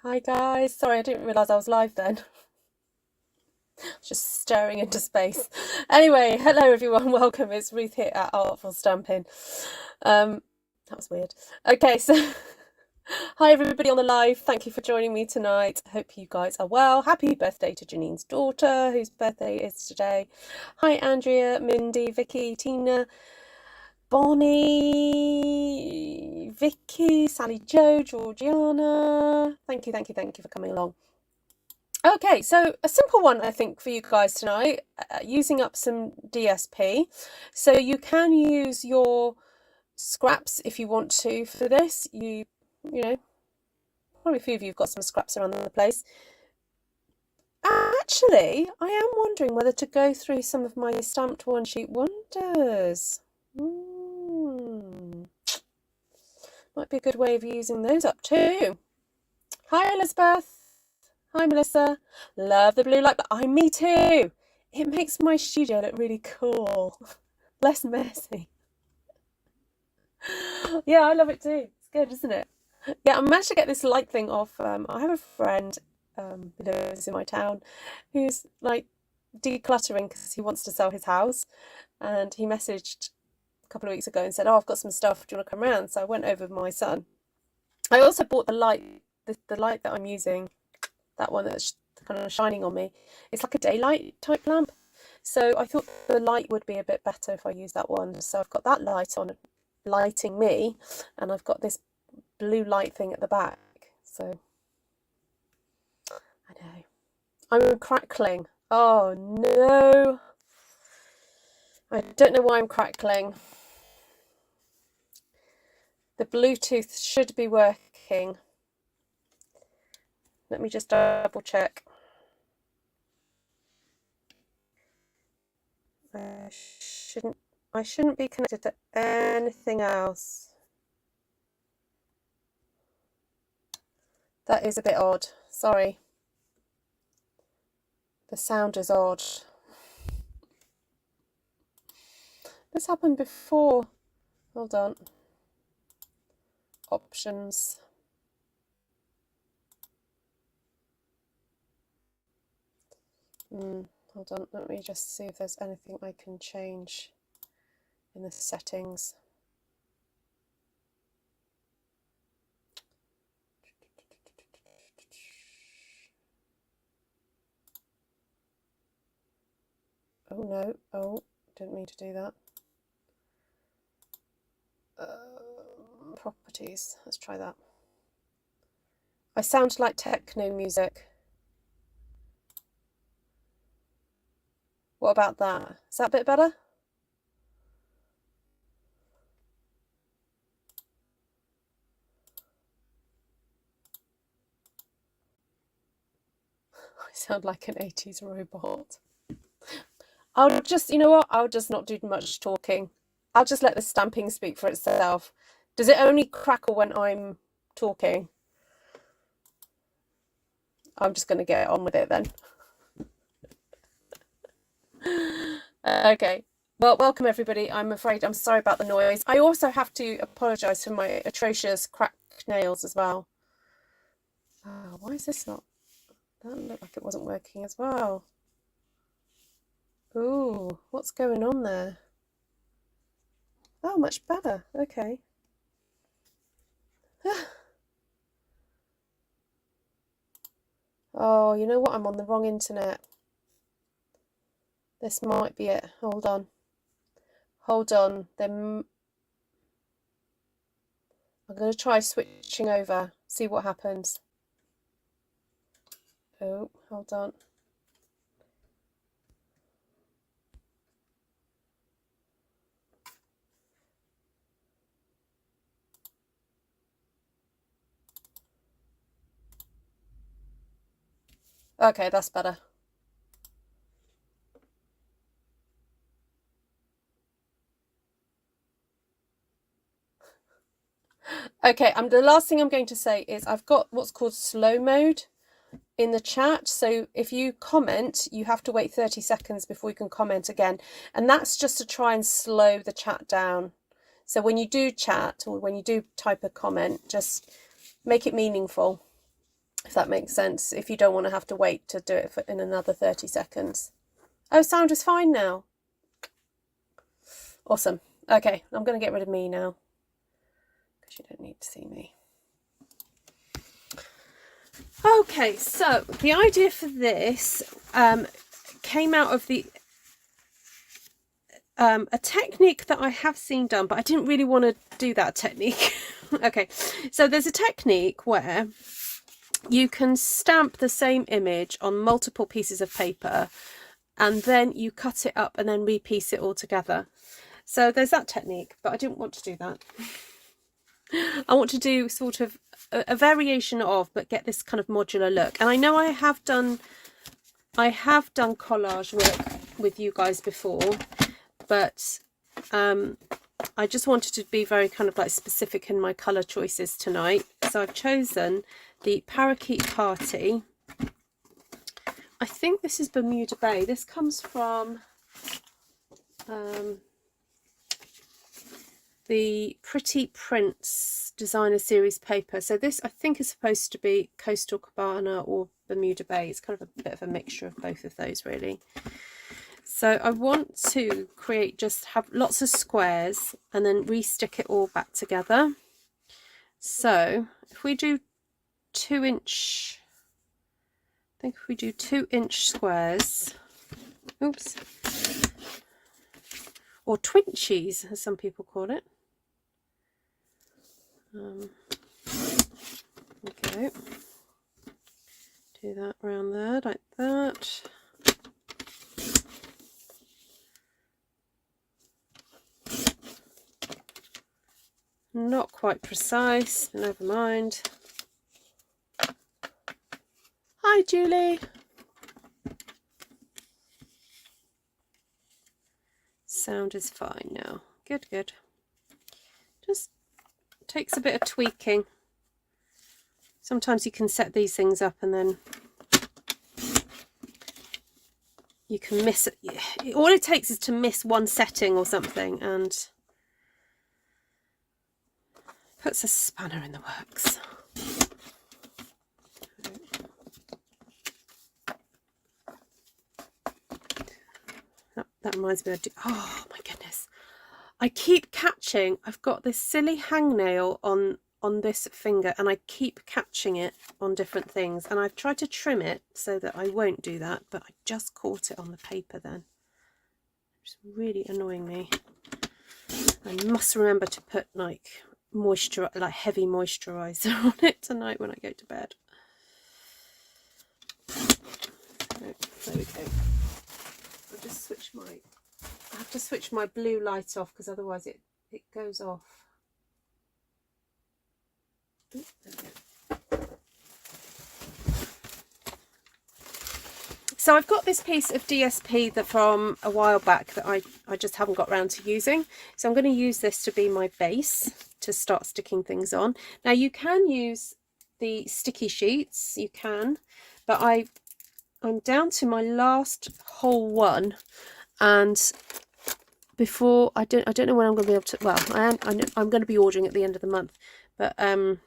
Hi guys, sorry I didn't realise I was live then. Just staring into space. Anyway, hello everyone, welcome. It's Ruth here at Artful Stampin. That was weird. Okay, so hi everybody on the live. Thank you for joining me tonight. Hope you guys are well. Happy birthday to Janine's daughter, whose birthday is today. Hi Andrea, Mindy, Vicky, Tina, Bonnie, Vicky, Sally Joe, Georgiana. Thank you for coming along. Okay, so a simple one, I think, for you guys tonight, using up some DSP. So you can use your scraps if you want to for this. You know, probably a few of you have got some scraps around the place. Actually, I am wondering whether to go through some of my stamped one sheet wonders. Might be a good way of using those up too. Hi, Elizabeth. Hi, Melissa. Love the blue light, but me too. It makes my studio look really cool. Less messy. Yeah, I love it too. It's good, isn't it? Yeah, I managed to get this light thing off. I have a friend who lives in my town who's like decluttering because he wants to sell his house. And he messaged a couple of weeks ago and said, "Oh, I've got some stuff. Do you want to come around?" So I went over with my son. I also bought the light, the light that I'm using, that one that's kind of shining on me. It's like a daylight type lamp. So I thought the light would be a bit better if I use that one. So I've got that light on, lighting me, and I've got this blue light thing at the back. So I know. I'm crackling. Oh no. I don't know why I'm crackling. The Bluetooth should be working. Let me just double check. I shouldn't be connected to anything else. That is a bit odd. Sorry. The sound is odd. This happened before. Hold on. Options. Hold on. Let me just see if there's anything I can change in the settings. Oh no. Oh, didn't mean to do that. Properties. Let's try that. I sound like techno music. What about that? Is that a bit better? I sound like an 80s robot. I'll just, you know what? I'll just not do much talking. I'll just let the stamping speak for itself. Does it only crackle when I'm talking? I'm just going to get on with it then. Okay. Well, welcome everybody. I'm sorry about the noise. I also have to apologise for my atrocious cracked nails as well. Why is this not? That looked like it wasn't working as well. Ooh, what's going on there? Oh, much better. Okay. Oh, you know what? I'm on the wrong internet. This might be it. Hold on. Hold on. Then I'm going to try switching over. See what happens. Oh, hold on. Okay, that's better. Okay, the last thing I'm going to say is I've got what's called slow mode in the chat. So if you comment, you have to wait 30 seconds before you can comment again. And that's just to try and slow the chat down. So when you do chat or when you do type a comment, just make it meaningful. if that makes sense, if you don't want to have to wait to do it in another 30 seconds. Oh, sound is fine now. Awesome. Okay, I'm going to get rid of me now, because you don't need to see me. Okay, so the idea for this came out of a technique that I have seen done, but I didn't really want to do that technique. Okay, so there's a technique where you can stamp the same image on multiple pieces of paper, and then you cut it up and then repiece it all together. So there's that technique, but I didn't want to do that. I want to do sort of a variation of, but get this kind of modular look. And I know I have done collage work with you guys before, but I just wanted to be very kind of like specific in my colour choices tonight. So I've chosen the Parakeet Party. I think this is Bermuda Bay. This comes from the Pretty Prints designer series paper. So this I think is supposed to be Coastal Cabana or Bermuda Bay. It's kind of a bit of a mixture of both of those really. So I want to have lots of squares and then re-stick it all back together. So if we do 2-inch, I think if we do 2-inch squares, oops, or twinchies as some people call it. Okay, do that around there like that. Not quite precise, never mind. Hi Julie. Sound is fine now. Good, good. Just takes a bit of tweaking. Sometimes you can set these things up and then you can miss it. All it takes is to miss one setting or something and puts a spanner in the works. That reminds me, oh my goodness, I keep catching, I've got this silly hangnail on this finger and I keep catching it on different things, and I've tried to trim it so that I won't do that, but I just caught it on the paper then. It's really annoying me. I must remember to put like heavy moisturizer on it tonight when I go to bed. There we go. I have to switch my blue light off because otherwise it goes off. Ooh, there we go. So I've got this piece of DSP from a while back that I just haven't got around to using. So I'm going to use this to be my base to start sticking things on. Now you can use the sticky sheets, you can, but I'm down to my last whole one, and before I don't know when I'm going to be able to. Well, I'm going to be ordering at the end of the month, but I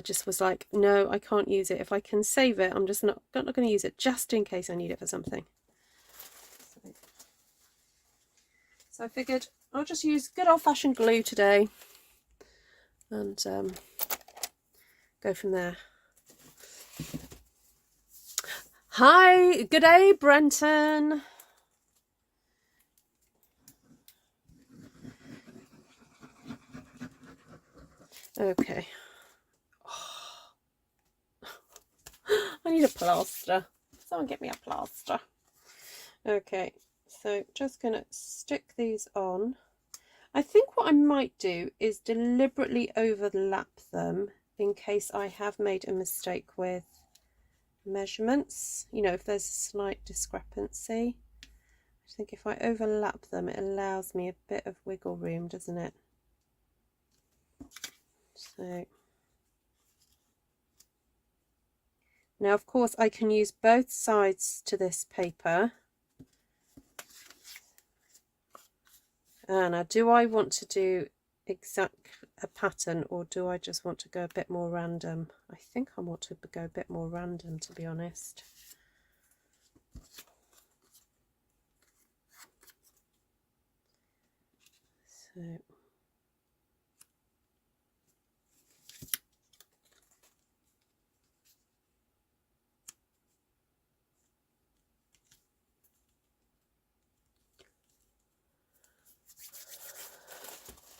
just was like, no, I can't use it. If I can save it, I'm just not going to use it just in case I need it for something. So I figured I'll just use good old-fashioned glue today and go from there. Hi, good day, Brenton. Okay. Oh. I need a plaster. Someone get me a plaster. Okay, so just gonna stick these on. I think what I might do is deliberately overlap them in case I have made a mistake with measurements, you know, if there's a slight discrepancy. I think if I overlap them, it allows me a bit of wiggle room, doesn't it? So now, of course, I can use both sides to this paper. Now, do I want to do exactly? a pattern, or do I just want to go a bit more random? I think I want to go a bit more random, to be honest. So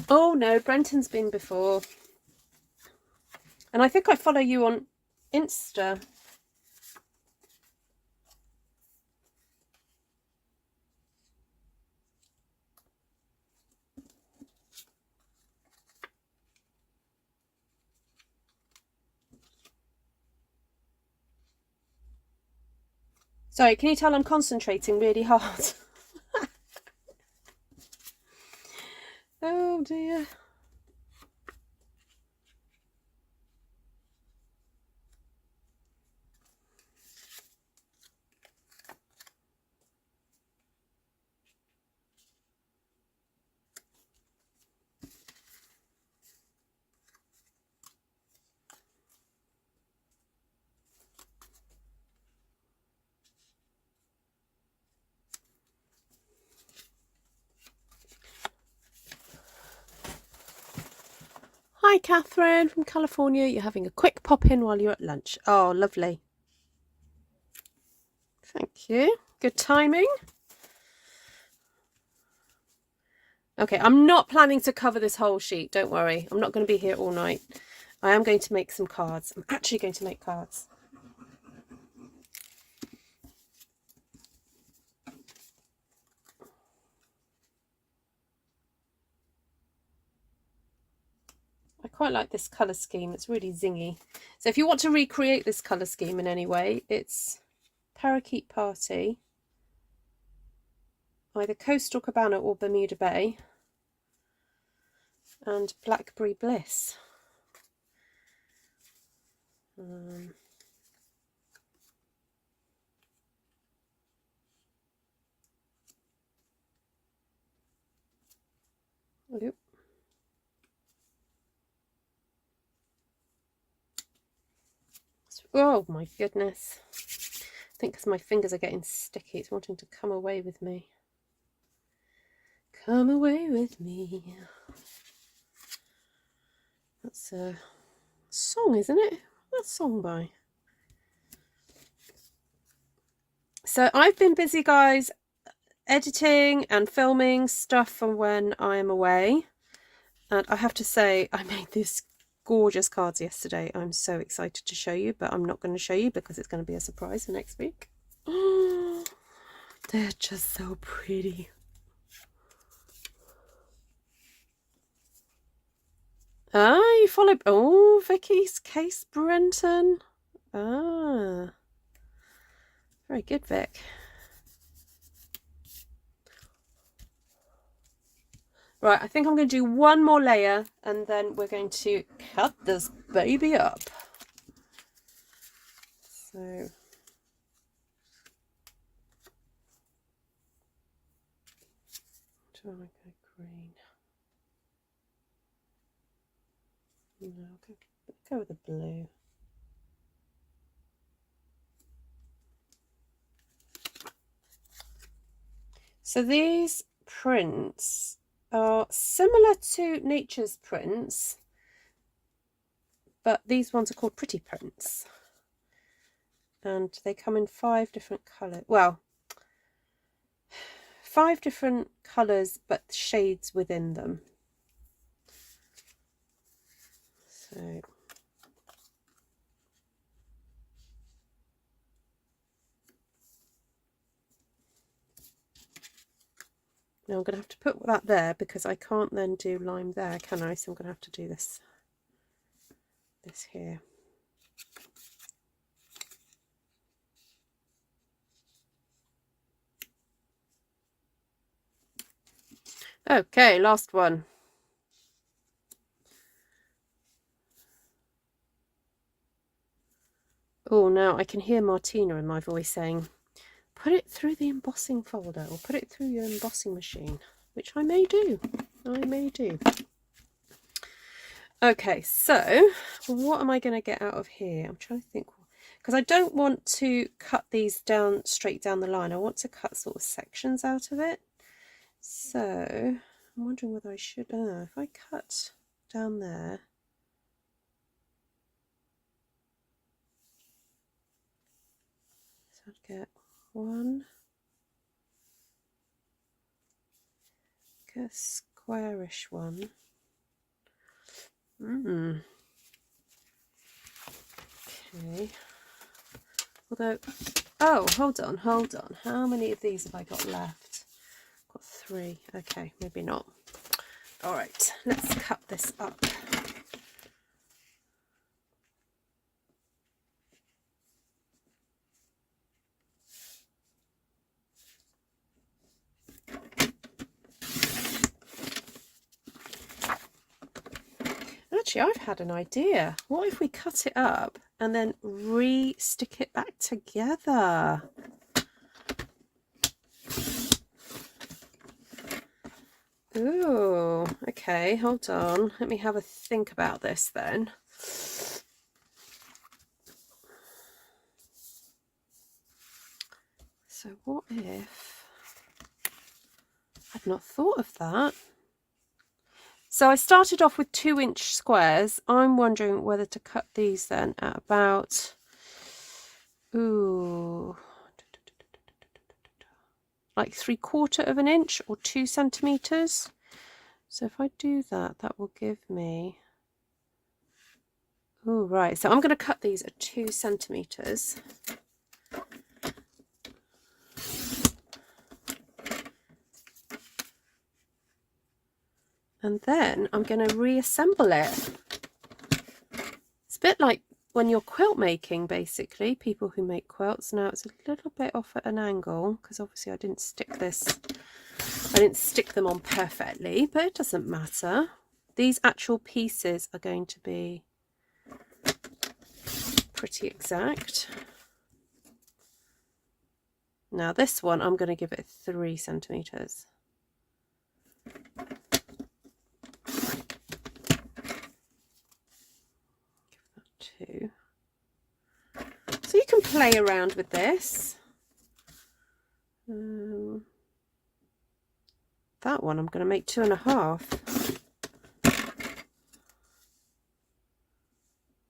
oh no, Brenton's been before. And I think I follow you on Insta. Sorry, can you tell I'm concentrating really hard? Oh dear. Hi Catherine from California, you're having a quick pop in while you're at lunch. Oh, lovely. Thank you. Good timing. Okay, I'm not planning to cover this whole sheet, don't worry. I'm not going to be here all night. I am going to make some cards. I'm actually going to make cards. I quite like this colour scheme. It's really zingy. So if you want to recreate this colour scheme in any way, it's Parakeet Party, either Coastal Cabana or Bermuda Bay, and Blackberry Bliss. Oop. Oh my goodness. I think because my fingers are getting sticky, it's wanting to come away with me. Come away with me. That's a song, isn't it? What's that song by? So I've been busy, guys, editing and filming stuff for when I'm away. And I have to say, I made these gorgeous cards yesterday. I'm so excited to show you, but I'm not going to show you because it's going to be a surprise for next week. Oh, they're just so pretty. Ah, you follow... Oh, Vicky's Case Brenton. Ah. Very good, Vic. Right, I think I'm going to do one more layer and then we're going to cut this baby up. So... do I go green? No, go with the blue. So these prints are similar to Nature's prints, but these ones are called Pretty Prints. And they come in 5 different colours. Well, 5 different colours, but shades within them. So... now I'm going to have to put that there because I can't then do lime there, can I? So I'm going to have to do this here. Okay, last one. Oh, now I can hear Martina in my voice saying, put it through the embossing folder or put it through your embossing machine, which I may do. I may do. Okay, so what am I going to get out of here? I'm trying to think, because I don't want to cut these down straight down the line. I want to cut sort of sections out of it. So I'm wondering whether I should, if I cut down there. So I'd get one, get a squarish one. Okay. Although, oh, hold on. How many of these have I got left? Got 3. Okay, maybe not. All right, let's cut this up. Actually, I've had an idea. What if we cut it up and then re-stick it back together? Ooh, okay, hold on. Let me have a think about this then. So what if... I'd not thought of that. So I started off with 2-inch squares. I'm wondering whether to cut these then at about, like 3/4 of an inch or 2 centimeters. So if I do that, that will give me, right. So I'm going to cut these at 2 centimeters. And then I'm going to reassemble it. It's a bit like when you're quilt making, basically, people who make quilts. Now it's a little bit off at an angle because obviously I didn't stick them on perfectly, but it doesn't matter. These actual pieces are going to be pretty exact. Now this one, I'm going to give it 3 centimeters. Give that 2. So you can play around with this. That one I'm going to make 2.5.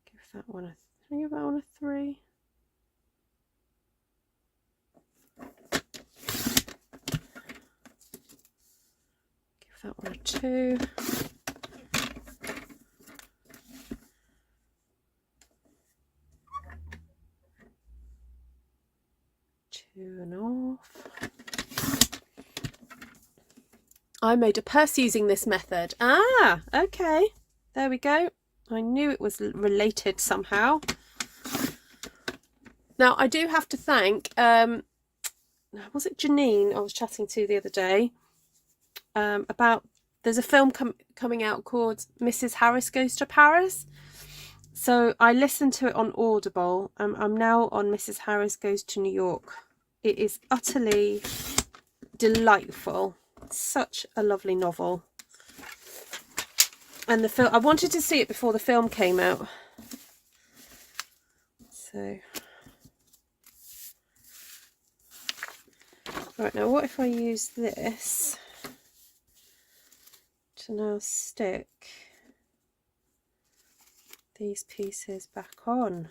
Give that one a 3. Give that one a 2. 2.5. I made a purse using this method. Ah, okay. There we go. I knew it was related somehow. Now, I do have to thank, was it Janine I was chatting to the other day about, there's a film coming out called Mrs. Harris Goes to Paris. So I listened to it on Audible. I'm now on Mrs. Harris Goes to New York. It is utterly delightful. Such a lovely novel. And the film, I wanted to see it before the film came out. So, right, now what if I use this to now stick these pieces back on?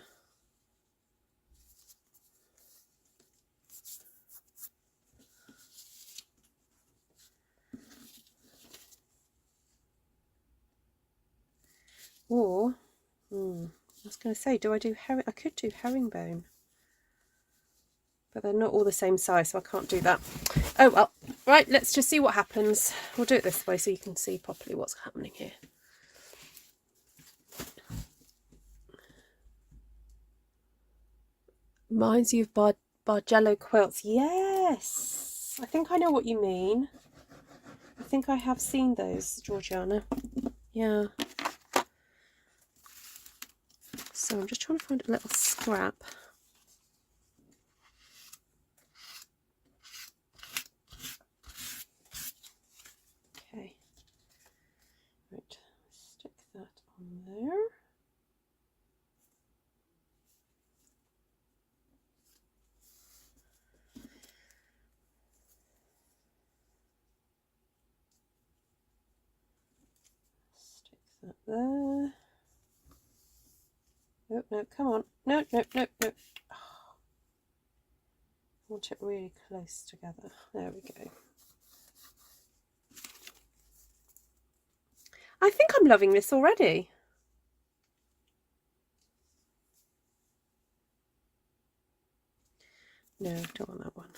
Or, I was going to say, do I do herring? I could do herringbone, but they're not all the same size, so I can't do that. Oh well, right, let's just see what happens. We'll do it this way so you can see properly what's happening here. Reminds you of Bargello quilts. Yes, I think I know what you mean. I think I have seen those, Georgiana. Yeah. So I'm just trying to find a little scrap. Okay. Right, stick that on that there. No, no, come on. No, no, no, no. Oh, I want it really close together. There we go. I think I'm loving this already. No, don't want that one.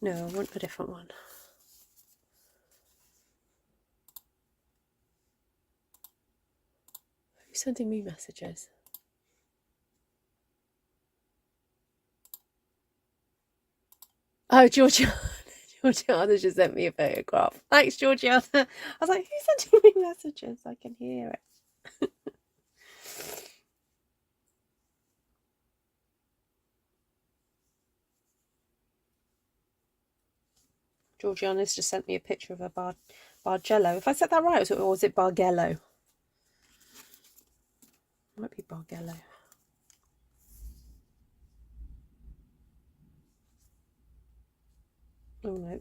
No, I want a different one. Who's sending me messages? Oh, Georgiana. Georgiana just sent me a photograph. Thanks, Georgiana. I was like, who's sending me messages? I can hear it. Georgiana's just sent me a picture of a Bargello. If I said that right, or was it Bargello? It might be Bargello. Oh no.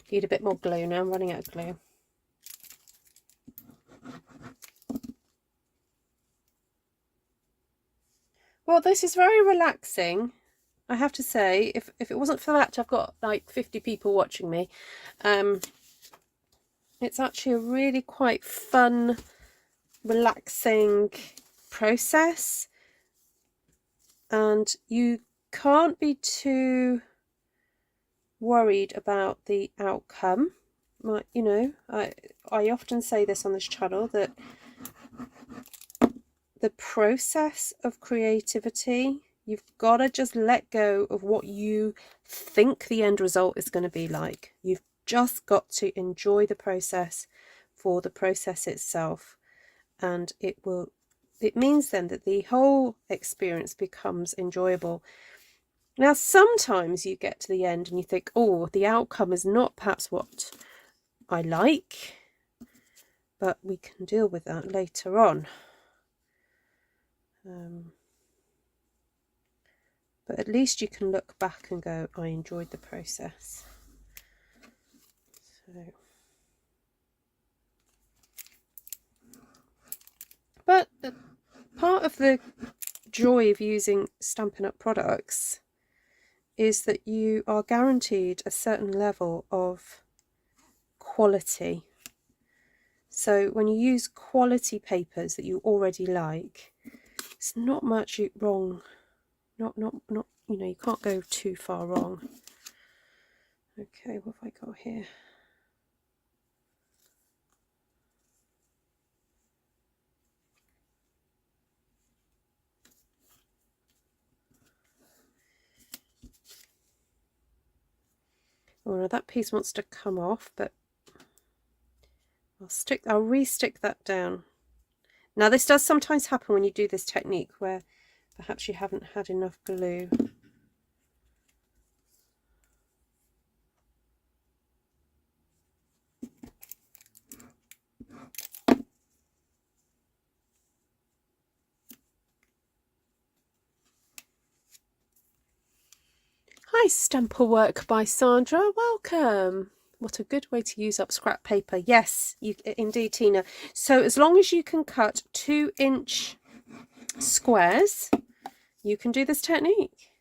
Need a bit more glue now. I'm running out of glue. Well, this is very relaxing, I have to say. If it wasn't for that, I've got like 50 people watching me. It's actually a really quite fun, relaxing process, and you can't be too worried about the outcome. You know, I often say this on this channel, that the process of creativity, you've got to just let go of what you think the end result is going to be like. You've just got to enjoy the process for the process itself, and it means then that the whole experience becomes enjoyable. Now, sometimes you get to the end and you think, oh, the outcome is not perhaps what I like, but we can deal with that later on. But at least you can look back and go, I enjoyed the process. So, but part of the joy of using Stampin' Up! Products is that you are guaranteed a certain level of quality. So when you use quality papers that you already like, it's not much wrong. Not you know, you can't go too far wrong. Okay, what have I got here? Oh no, that piece wants to come off, but I'll re-stick that down. Now this does sometimes happen when you do this technique, where perhaps you haven't had enough glue. Hi, Stamper Work by Sandra. Welcome. What a good way to use up scrap paper. Yes, indeed, Tina. So as long as you can cut 2-inch squares, you can do this technique.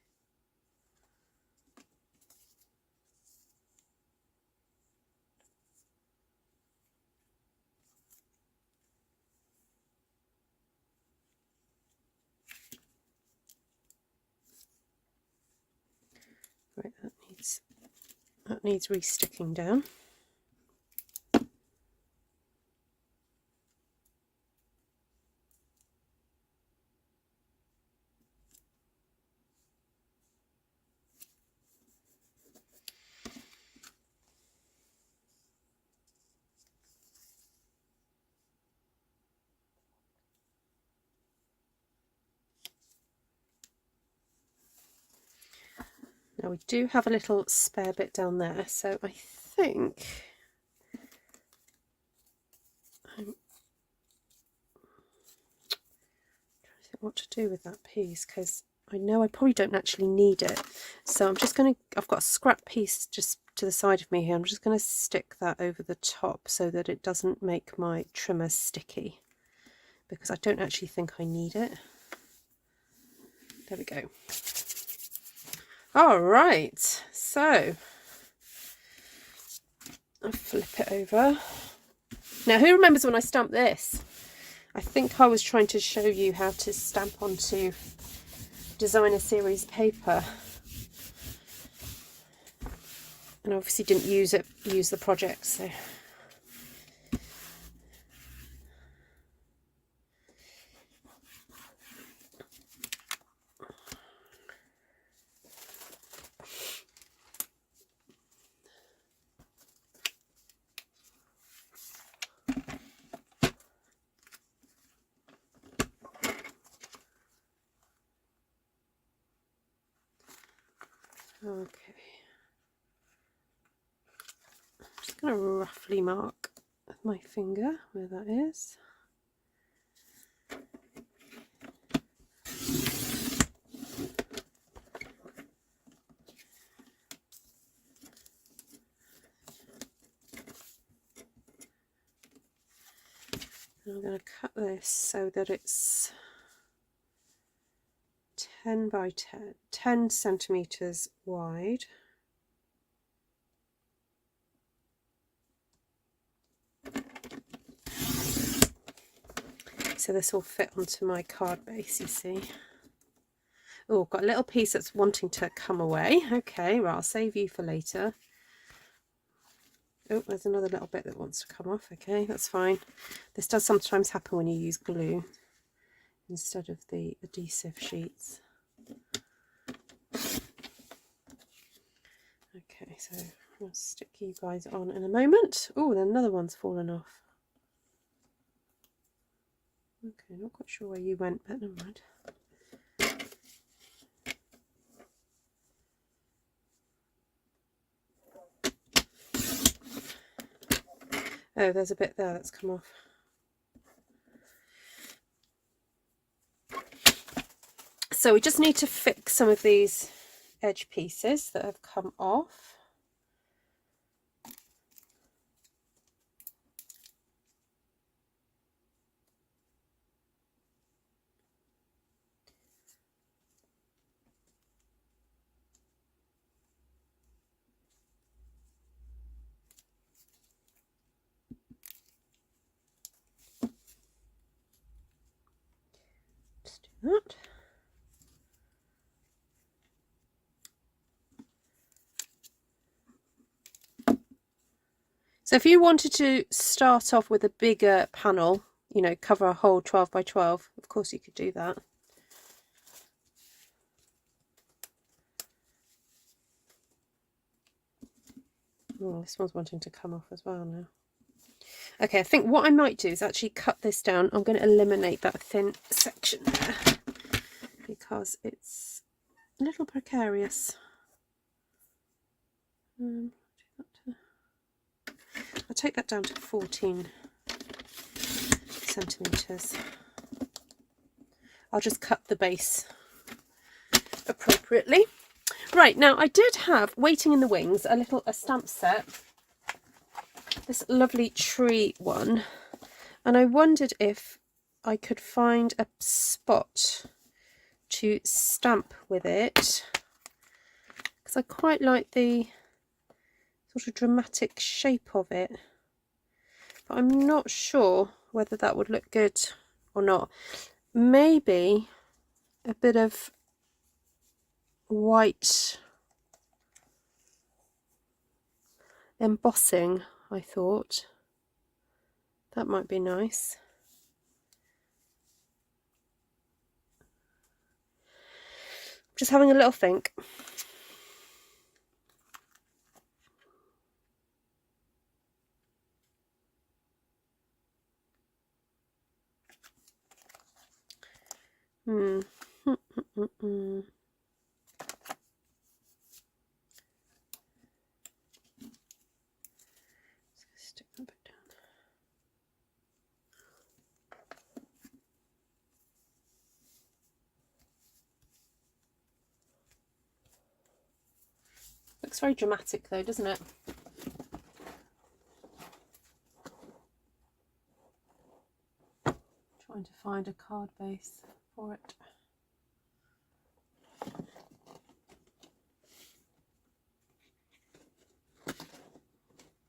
Right, that needs re-sticking down. Now we do have a little spare bit down there, so I think I'm trying to think what to do with that piece, because I know I probably don't actually need it. So I'm just going to, I've got a scrap piece just to the side of me here. I'm just going to stick that over the top so that it doesn't make my trimmer sticky, because I don't actually think I need it. There we go. All right, so I'll flip it over. Now, who remembers when I stamped this? I think I was trying to show you how to stamp onto designer series paper, and I obviously didn't use the project, so okay. I'm just going to roughly mark with my finger where that is. And I'm going to cut this so that it's 10 by 10 centimeters wide. So this will fit onto my card base, you see. Oh, got a little piece that's wanting to come away. Okay, well, I'll save you for later. Oh, there's another little bit that wants to come off. Okay, that's fine. This does sometimes happen when you use glue instead of the adhesive sheets. Okay, so I'll stick you guys on in a moment. Oh, then another one's fallen off. Okay, not quite sure where you went, but never mind. Oh, there's a bit there that's come off. So we just need to fix some of these edge pieces that have come off. Let's do that. So if you wanted to start off with a bigger panel, you know, cover a whole 12 by 12, of course you could do that. Oh, this one's wanting to come off as well now. Okay, I think what I might do is actually cut this down. I'm going to eliminate that thin section there because it's a little precarious. I'll take that down to 14 centimetres. I'll just cut the base appropriately. Right, now I did have, waiting in the wings, a stamp set, this lovely tree one, and I wondered if I could find a spot to stamp with it, because I quite like the sort of dramatic shape of it, but I'm not sure whether that would look good or not. Maybe a bit of white embossing, I thought. That might be nice. Just having a little think. looks very dramatic though, doesn't it? Trying to find a card base for it.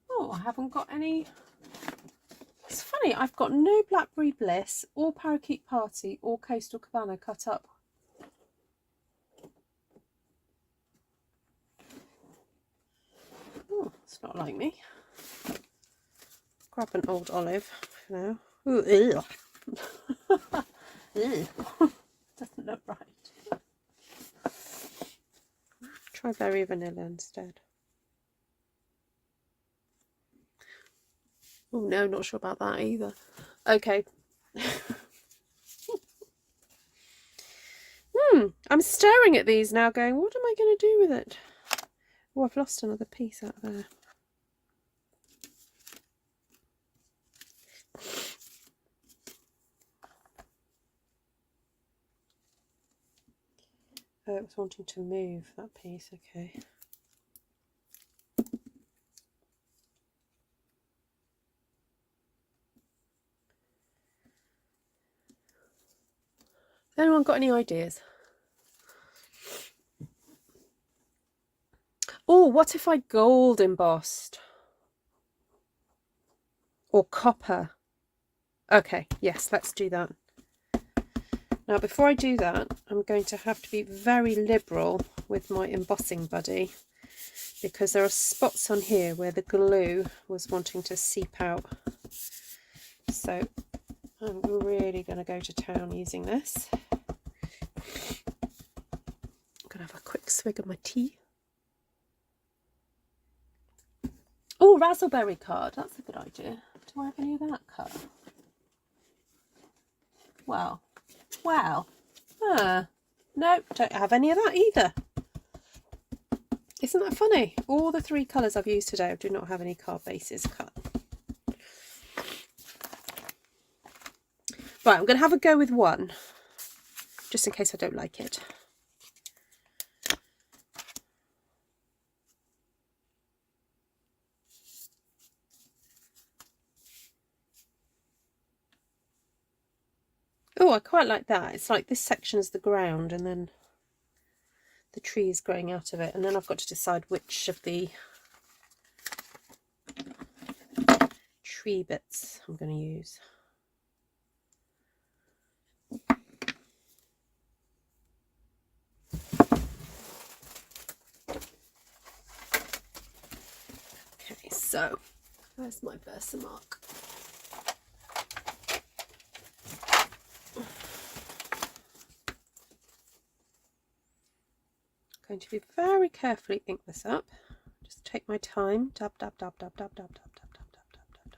Oh, I haven't got any. It's funny, I've got no Blackberry Bliss or Parakeet Party or Coastal Cabana cut up. Oh, it's not like me. Grab an old olive now. Ooh, ew. Ew. Doesn't look right. Try berry vanilla instead. Oh no, not sure about that either. Okay. I'm staring at these now going, what am I going to do with it? Oh, I've lost another piece out there. Oh, it was wanting to move, that piece, okay. Has anyone got any ideas? Oh, what if I gold embossed? Or copper? Okay, yes, let's do that. Now, before I do that, I'm going to have to be very liberal with my embossing buddy, because there are spots on here where the glue was wanting to seep out. So I'm really going to go to town using this. I'm going to have a quick swig of my tea. Oh, raspberry card. That's a good idea. Do I have any of that cut? Well. No, don't have any of that either. Isn't that funny? All the 3 colours I've used today, I do not have any card bases cut. Right, I'm going to have a go with one, just in case I don't like it. Oh, I quite like that. It's like this section is the ground and then the tree is growing out of it. And then I've got to decide which of the tree bits I'm going to use. Okay, so where's my Versamark? Going to be very carefully ink this up. Just take my time. Dab, dab, dab, dab, dab, dab, dab, dab, dab, dab, dab,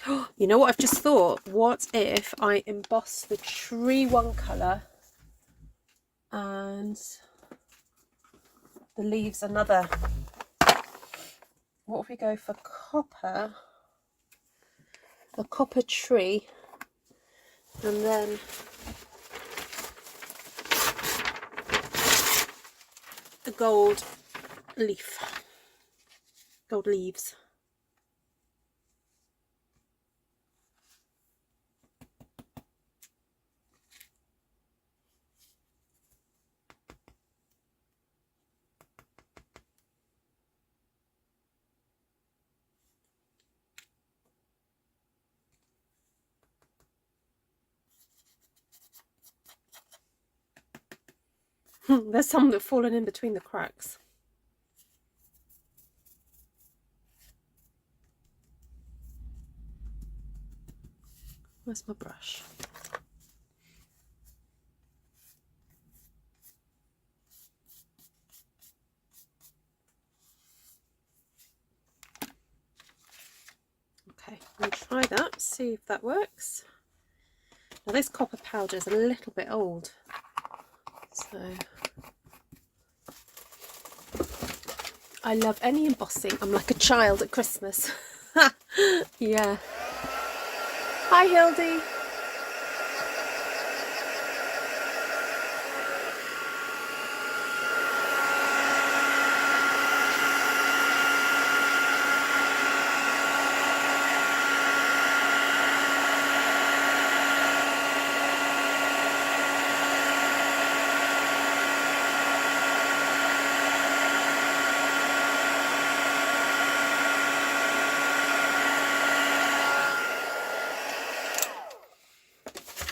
dab. You know what I've just thought? What if I emboss the tree one colour and the leaves another? What if we go for copper, a copper tree, and then the gold leaf, gold leaves. There's some that have fallen in between the cracks. Where's my brush? Okay, we'll try that, see if that works. Now this copper powder is a little bit old, so I love any embossing. I'm like a child at Christmas. Yeah. Hi, Hildy.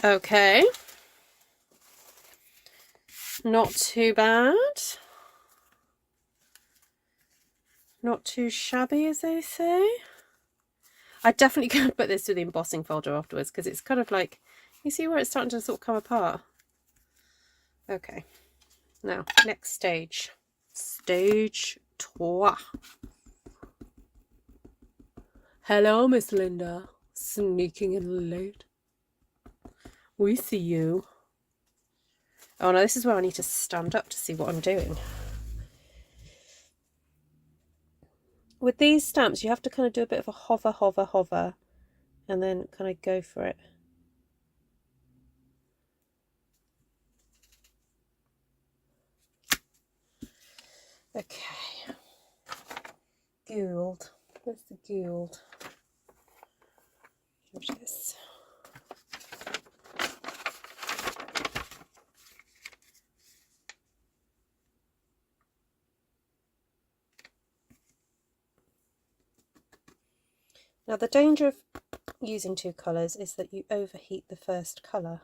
Okay. Not too bad. Not too shabby, as they say. I definitely can put this to the embossing folder afterwards, because it's kind of like, you see where it's starting to sort of come apart. Okay. Now, next stage. Stage 2. Hello, Miss Linda. Sneaking in late. We see you. Oh no, this is where I need to stand up to see what I'm doing. With these stamps, you have to kind of do a bit of a hover, hover, hover, and then kind of go for it. Okay. Gould. Where's the Gould? Watch this. Now the danger of using 2 colours is that you overheat the first colour.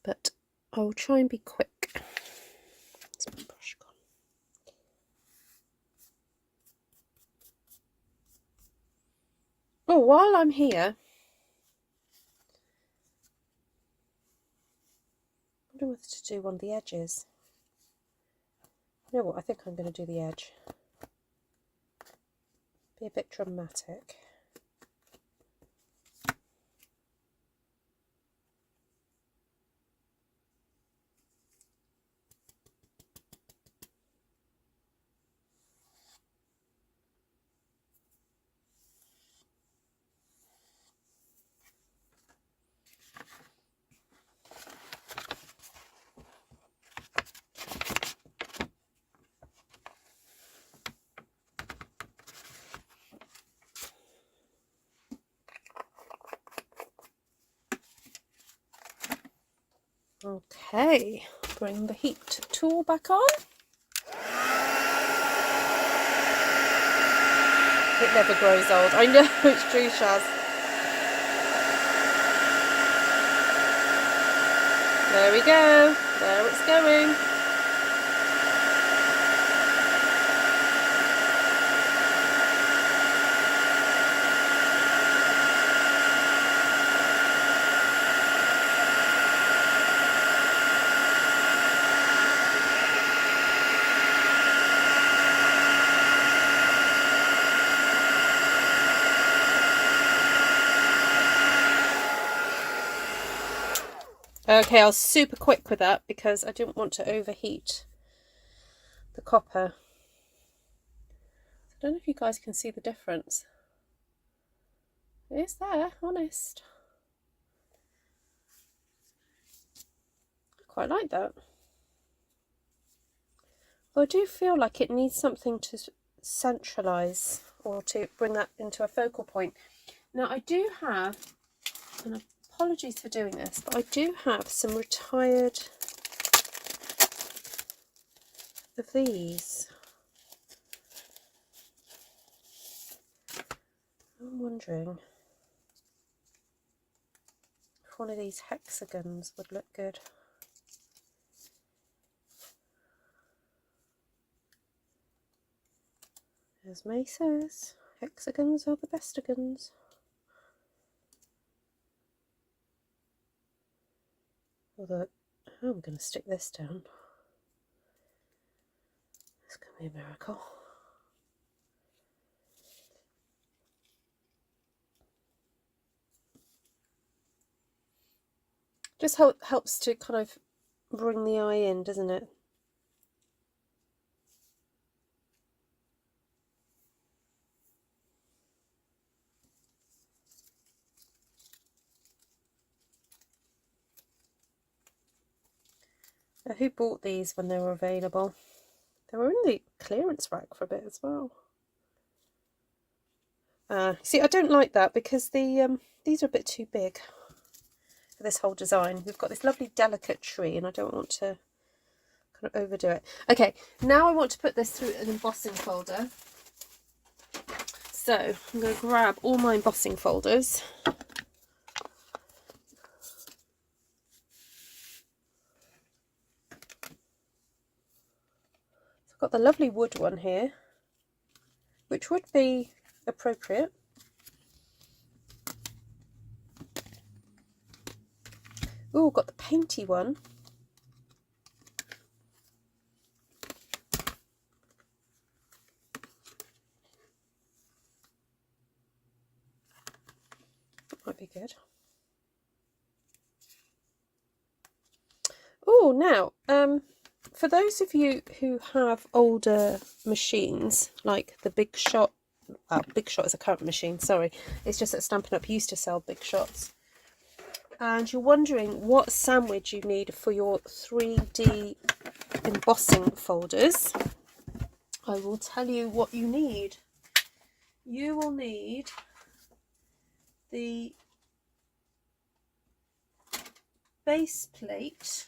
But I will try and be quick. Where's my brush gone? Oh, while I'm here, I wonder what to do on the edges. You know what, I think I'm going to do the edge. Be a bit dramatic. Okay, bring the heat tool back on. It never grows old. I know, it's true, Shaz. There we go. There it's going. Okay, I was super quick with that because I didn't want to overheat the copper. I don't know if you guys can see the difference. It is there, honest. I quite like that. But I do feel like it needs something to centralise or to bring that into a focal point. Now I do have, and apologies for doing this, but I do have some retired of these. I'm wondering if one of these hexagons would look good. There's Maces. Hexagons are the bestigons. Although, I'm going to stick this down. This could be a miracle. Just helps to kind of bring the eye in, doesn't it? Who bought these when they were available? They were in the clearance rack for a bit as well. See, I don't like that because the these are a bit too big for this whole design. We've got this lovely delicate tree and I don't want to kind of overdo it. Okay, now I want to put this through an embossing folder. So I'm going to grab all my embossing folders. So I've got the lovely wood one here, which would be appropriate. Oh, got the painty one. That might be good. Oh, now, for those of you who have older machines, like the Big Shot, well, Big Shot is a current machine, sorry, it's just that Stampin' Up used to sell Big Shots, and you're wondering what sandwich you need for your 3D embossing folders, I will tell you what you need. You will need the base plate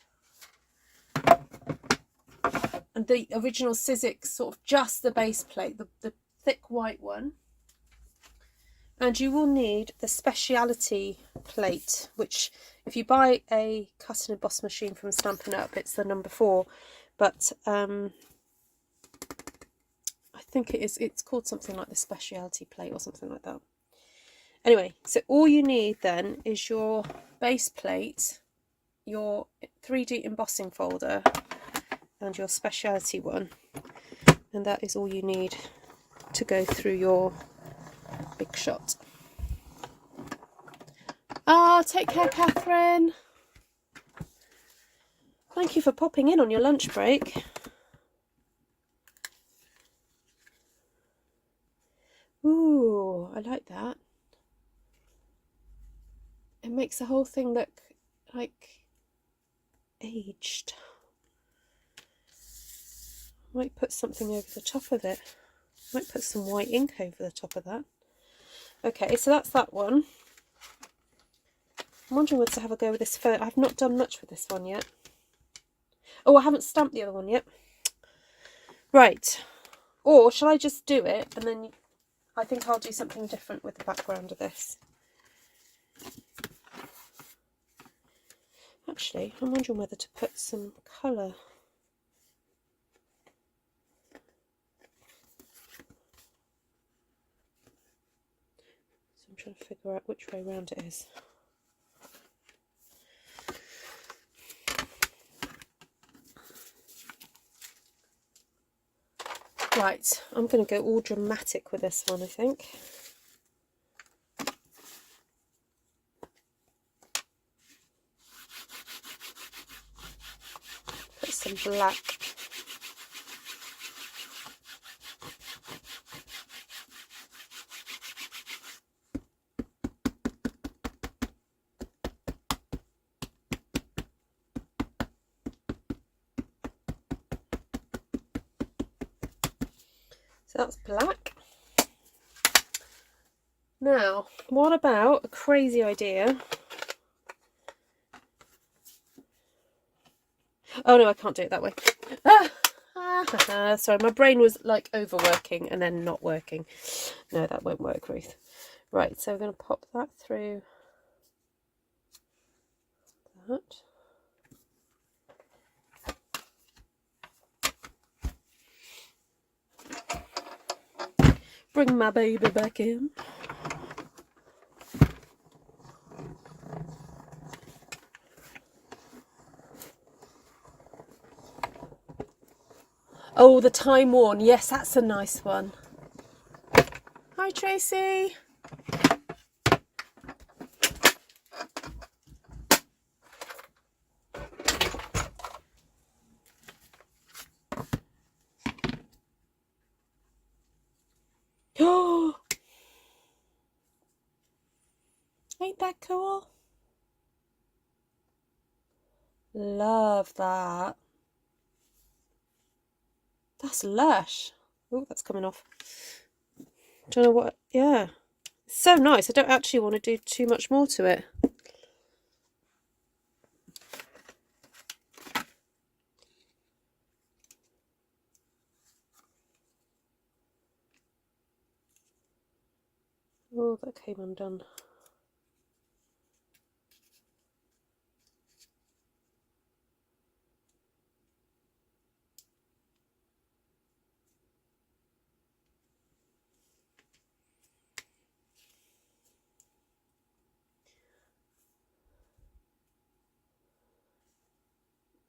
and the original Sizzix, sort of just the base plate, the thick white one. And you will need the speciality plate, which if you buy a cut and emboss machine from Stampin' Up, it's the number 4, but I think it's called something like the speciality plate or something like that. Anyway, so all you need then is your base plate, your 3D embossing folder, and your speciality one, and that is all you need to go through your Big Shot. Take care, Catherine. Thank you for popping in on your lunch break. Ooh, I like that. It makes the whole thing look like aged. Might put something over the top of it. Might put some white ink over the top of that. Okay, so that's that one. I'm wondering whether to have a go with this first. I've not done much with this one yet. Oh, I haven't stamped the other one yet. Right. Or shall I just do it and then I think I'll do something different with the background of this. Actually, I'm wondering whether to put some colour. So I'm trying to figure out which way round it is. Right, I'm going to go all dramatic with this one, I think. Put some black. So that's black. Now, what about a crazy idea? Oh no, I can't do it that way. Sorry, my brain was like overworking and then not working. No, that won't work, Ruth. Right, so we're going to pop that through that. Bring my baby back in. Oh, the Time Worn. Yes, that's a nice one. Hi, Tracy. Oh, ain't that cool? Love that. That's lush. Oh, that's coming off. Don't know what, yeah. It's so nice. I don't actually want to do too much more to it. Oh, that came undone.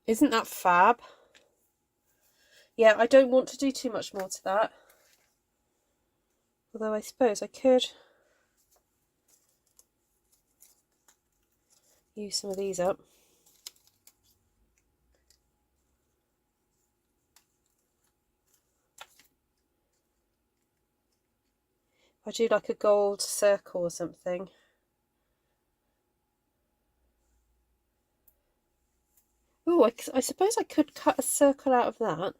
Isn't that fab? Yeah, I don't want to do too much more to that. Although I suppose I could use some of these up. I do like a gold circle or something. Oh, I suppose I could cut a circle out of that.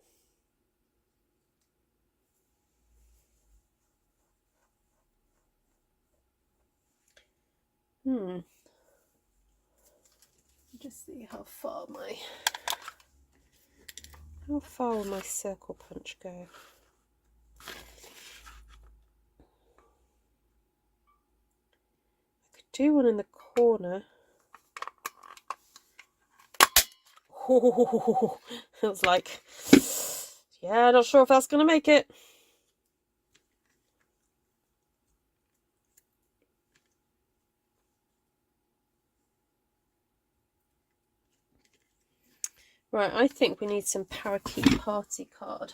Just see how far will my circle punch go? I could do one in the corner. Oh, it was like, yeah, not sure if that's going to make it. Right, I think we need some parakeet party card.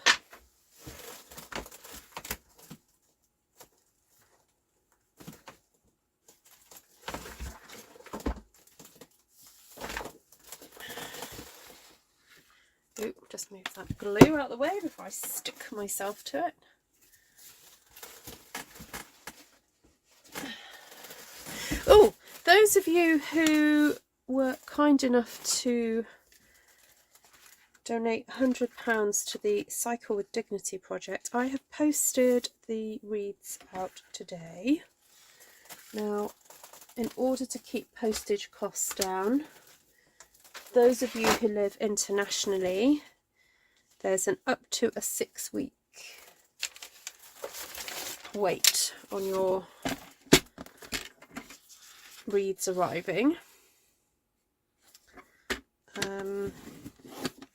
Ooh, just move that glue out of the way before I stick myself to it. Oh, those of you who were kind enough to donate £100 to the Cycle with Dignity project, I have posted the wreaths out today. Now, in order to keep postage costs down, those of you who live internationally, there's an up to a 6-week wait on your wreaths arriving.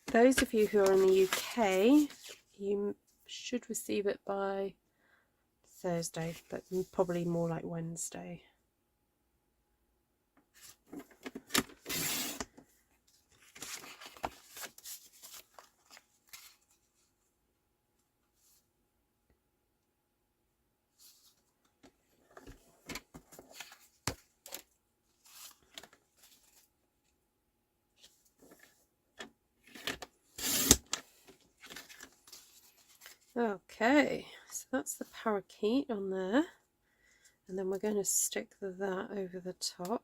Those of you who are in the UK, you should receive it by Thursday, but probably more like Wednesday. Okay, so that's the parakeet on there, and then we're going to stick that over the top.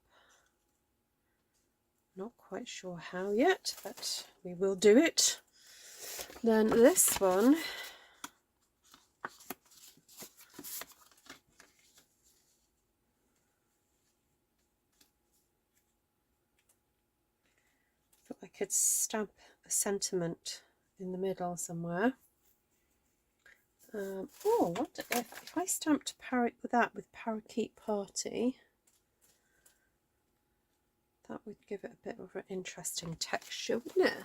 Not quite sure how yet, but we will do it. Then this one, thought I could stamp a sentiment in the middle somewhere. Oh, what if I stamped that with Parakeet Party? That would give it a bit of an interesting texture, wouldn't it?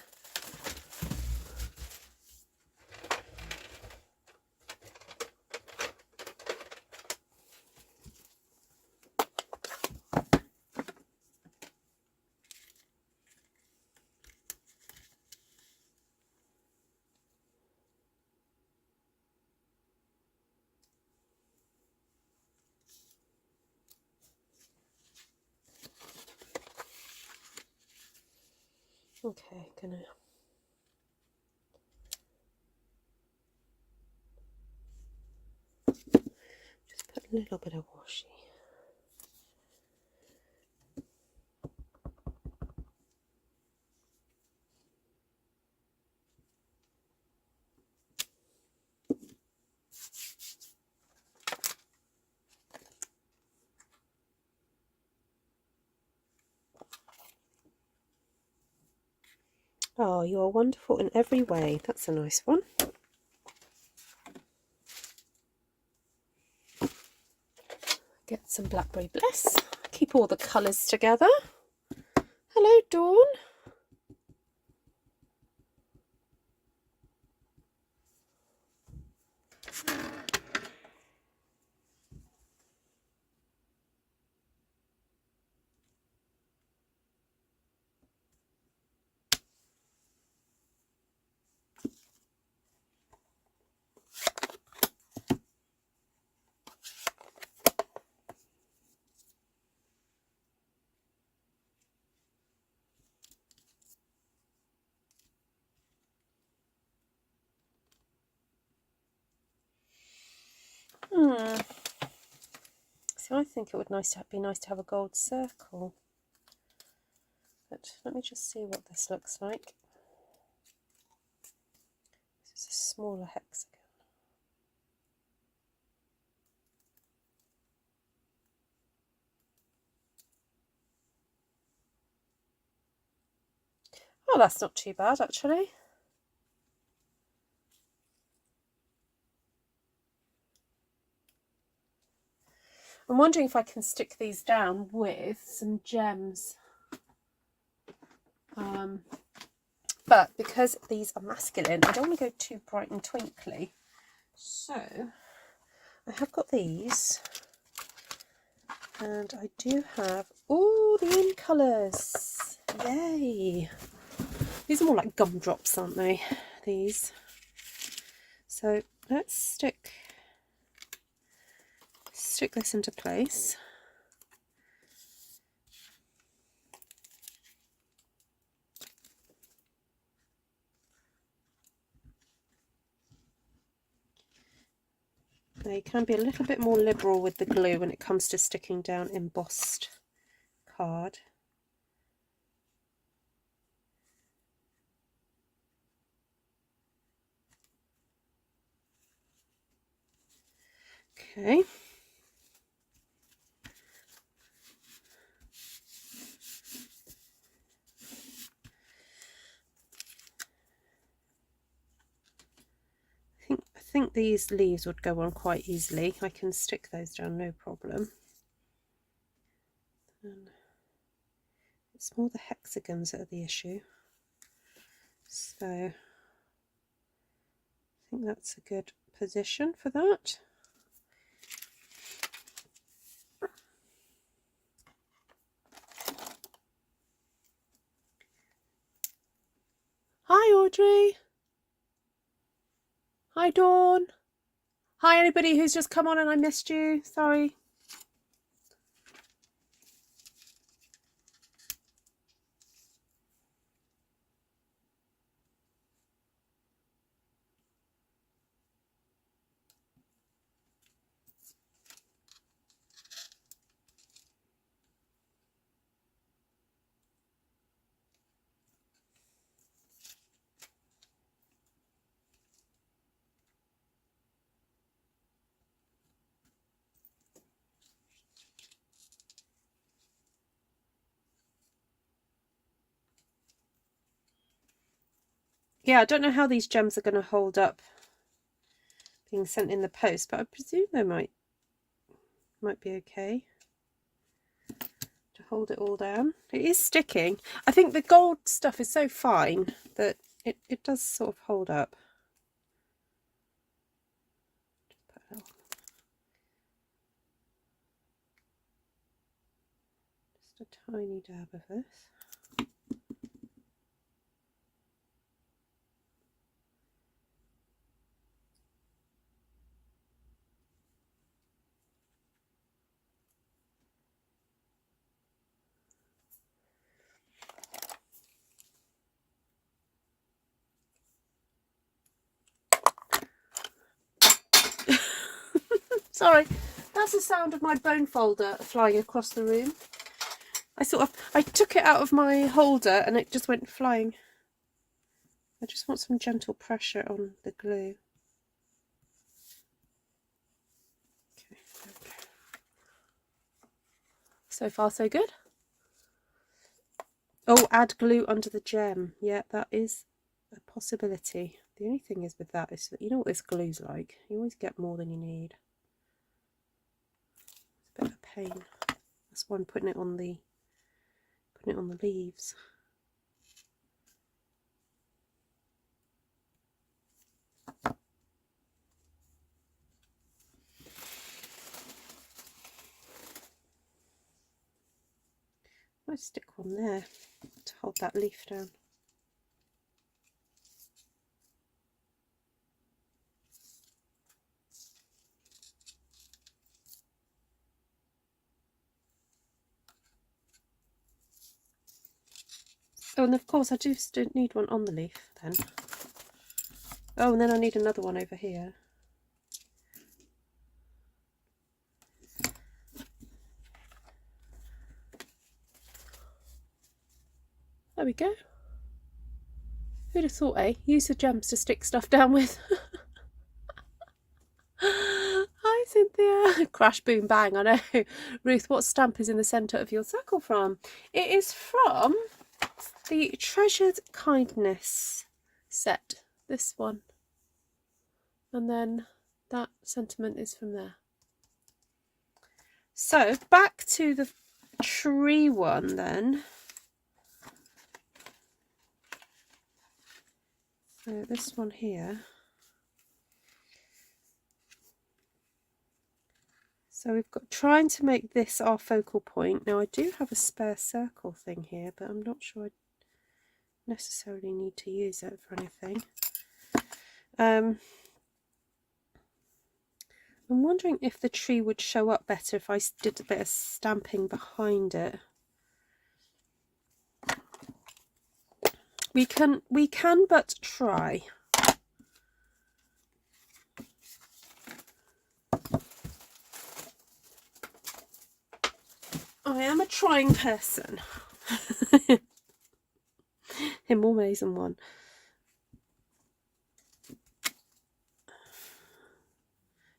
Okay, gonna just put a little bit of washi. Oh, you are wonderful in every way. That's a nice one. Get some Blackberry Bliss. Keep all the colours together. Hello, Dawn. So I think it would be nice to have a gold circle. But let me just see what this looks like. This is a smaller hexagon. Oh, that's not too bad actually. I'm wondering if I can stick these down with some gems. But because these are masculine, I don't want to go too bright and twinkly. So I have got these, and I do have all the in colours. Yay! These are more like gumdrops, aren't they? These. So let's stick this into place. Now you can be a little bit more liberal with the glue when it comes to sticking down embossed card. Okay. I think these leaves would go on quite easily. I can stick those down, no problem. And it's more the hexagons that are the issue. So I think that's a good position for that. Hi Audrey. Hi Dawn. Hi anybody who's just come on and I missed you. Sorry. Yeah, I don't know how these gems are going to hold up being sent in the post, but I presume they might be okay to hold it all down. It is sticking. I think the gold stuff is so fine that it does sort of hold up. Just a tiny dab of this. Sorry, that's the sound of my bone folder flying across the room. I took it out of my holder and it just went flying. I just want some gentle pressure on the glue. Okay, there we go. So far so good. Oh, add glue under the gem. Yeah, that is a possibility. The only thing is with that is that you know what this glue's like. You always get more than you need. It's a bit of a pain. That's why I'm putting it on the leaves. Might stick one there to hold that leaf down. Oh, and of course I do still need one on the leaf then. Oh, and then I need another one over here. There we go. Who'd have thought, eh? Use the gems to stick stuff down with. Hi, Cynthia. Crash, boom, bang. I know. Ruth, what stamp is in the centre of your circle from? It is from the Treasured Kindness set. This one. And then that sentiment is from there. So, back to the tree one then. So this one here. So we've got trying to make this our focal point. Now I do have a spare circle thing here, but I'm not sure I necessarily need to use it for anything. I'm wondering if the tree would show up better if I did a bit of stamping behind it. We can but try. I am a trying person. In more ways than one.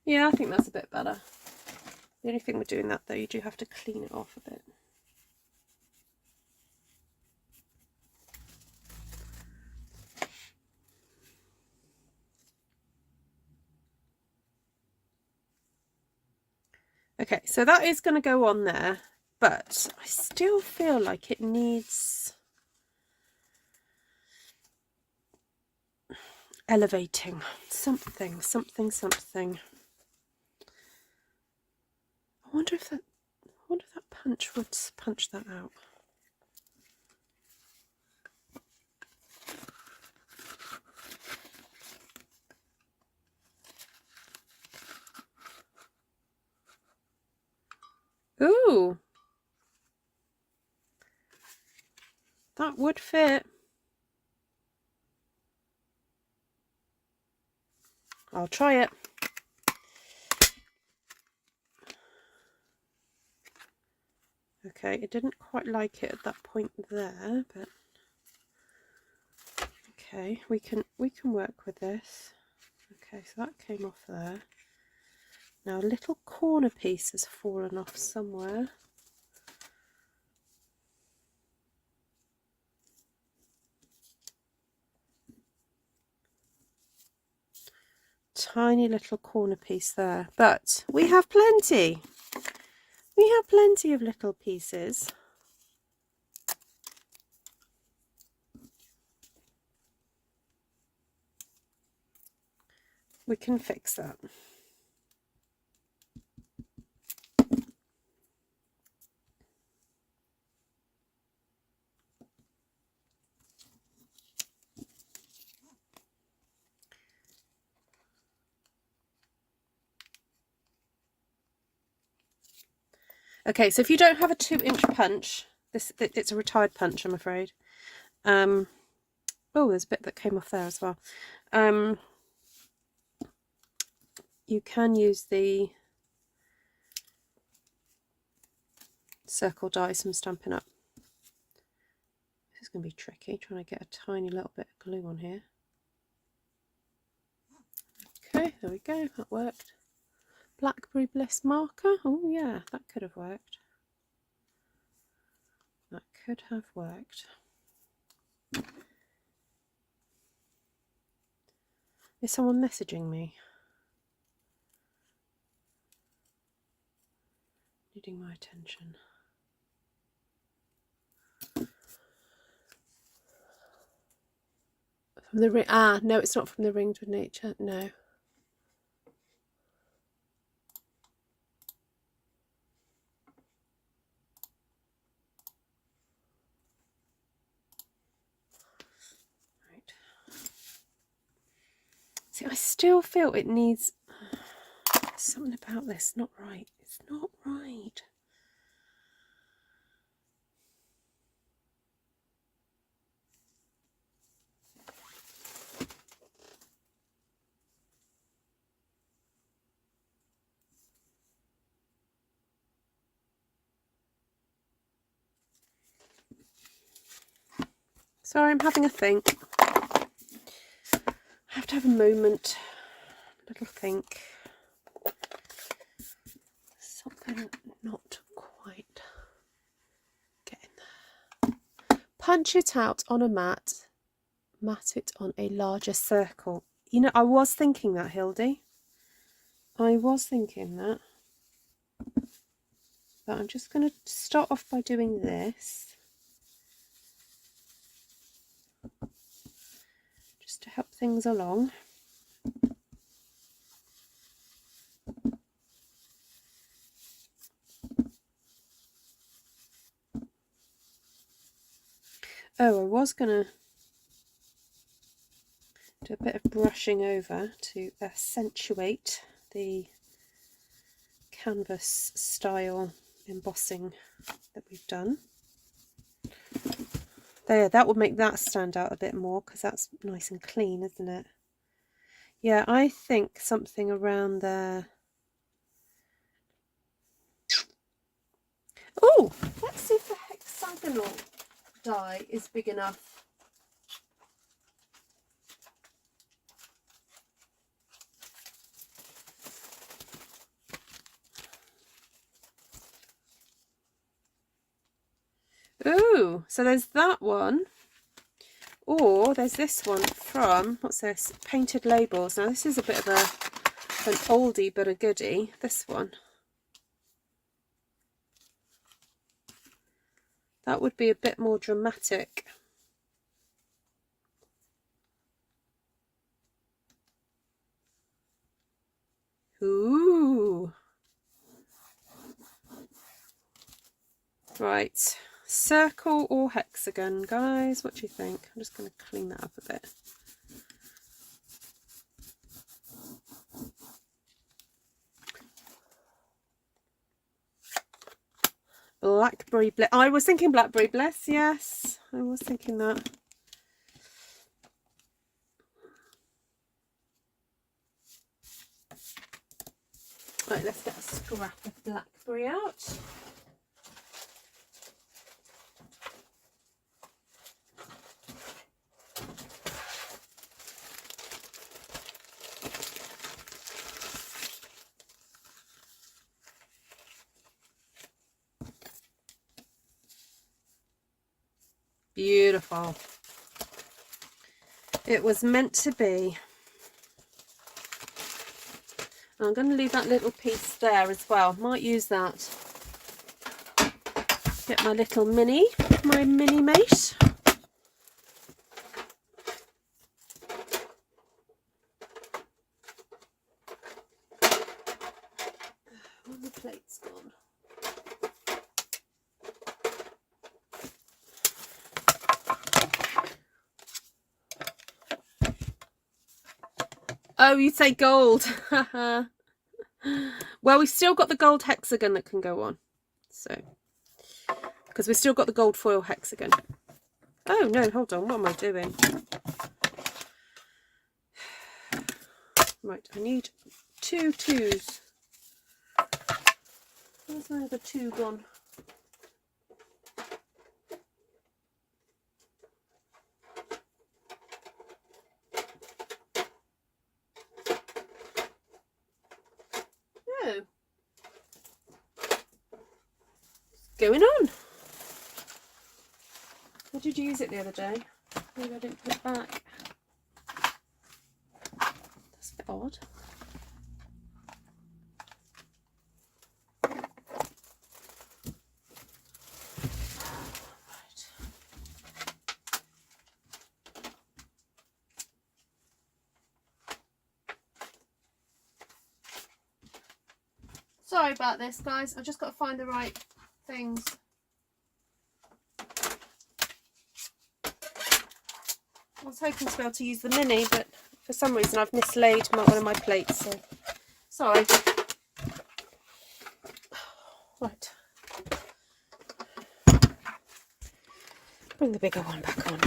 Yeah, I think that's a bit better. The only thing with doing that though, you do have to clean it off a bit. Okay, so that is going to go on there, but I still feel like it needs elevating. Something. I wonder if that punch would punch that out. Ooh, that would fit. I'll try it. Okay, it didn't quite like it at that point there, but okay, we can work with this. Okay, so that came off there. Now a little corner piece has fallen off somewhere. Tiny little corner piece there, but we have plenty. We have plenty of little pieces. We can fix that. Okay, so if you don't have a 2-inch punch, it's a retired punch, I'm afraid. Oh, there's a bit that came off there as well. You can use the circle dies from Stampin' Up. This is going to be tricky, trying to get a tiny little bit of glue on here. Okay, there we go, that worked. Blackberry Bliss marker. Oh yeah, that could have worked. That could have worked. Is someone messaging me? Needing my attention. From the ring. Ah, no, it's not from the Rings with Nature. No. Right. See, I still feel it needs something about this. Not right. It's not right. Sorry, I'm having a think. I have to have a moment, a little think. Something not quite getting there. Punch it out on a mat, mat it on a larger circle. You know, I was thinking that, Hildy. I was thinking that. But I'm just going to start off by doing this. Just to help things along. Oh, I was going to do a bit of brushing over to accentuate the canvas style embossing that we've done. There, that would make that stand out a bit more because that's nice and clean, isn't it? Yeah, I think something around there. Oh, let's see if the hexagonal die is big enough. Ooh, so there's that one, or there's this one from, what's this, Painted Labels. Now this is a bit of an oldie but a goodie, this one. That would be a bit more dramatic. Ooh. Right. Circle or hexagon, guys? What do you think? I'm just going to clean that up a bit. Blackberry Bliss. I was thinking Blackberry Bliss, yes. I was thinking that. Right, let's get a scrap of blackberry out. Beautiful. It was meant to be. I'm going to leave that little piece there as well. Might use that. Get my little mini, my mini mate. Oh, the plate's gone. Oh, you say gold. Well, we've still got the gold hexagon that can go on. So, because we've still got the gold foil hexagon. Oh, no, hold on. What am I doing? Right, I need 2 twos. Where's my other 2 gone? Oh. What's going on? did use it the other day. Maybe I didn't put it back. That's a bit odd. Sorry about this, guys. I've just got to find the right things. I was hoping to be able to use the mini, but for some reason I've mislaid one of my plates, so sorry. Right. Bring the bigger one back on.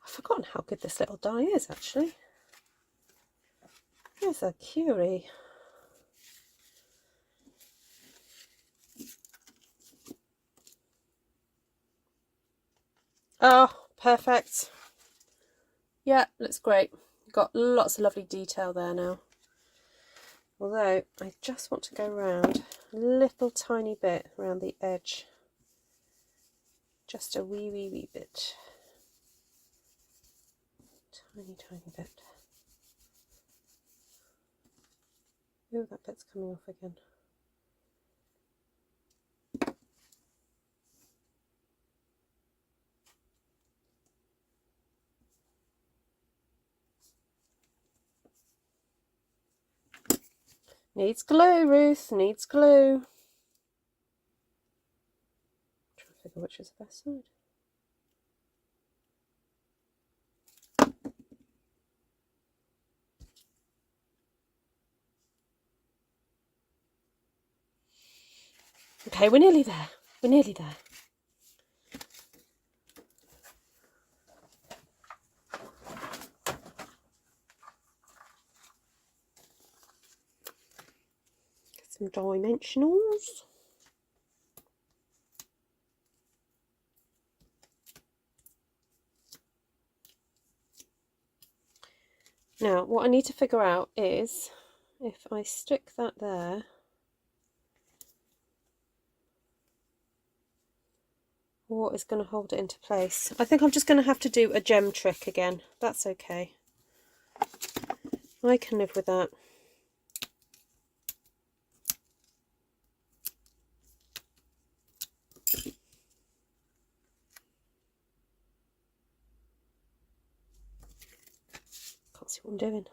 I've forgotten how good this little die is, actually. It's a curie. Oh, perfect. Yeah, looks great. Got lots of lovely detail there now. Although, I just want to go around a little tiny bit around the edge. Just a wee bit. Tiny bit. Oh, that bit's coming off again. Needs glue, Ruth, needs glue. Trying to figure which is the best side. Okay, we're nearly there. We're nearly there. Get some dimensionals. Now, what I need to figure out is if I stick that there, what is going to hold it into place. I think I'm just going to have to do a gem trick again. That's okay. I can live with that. Can't see what I'm doing.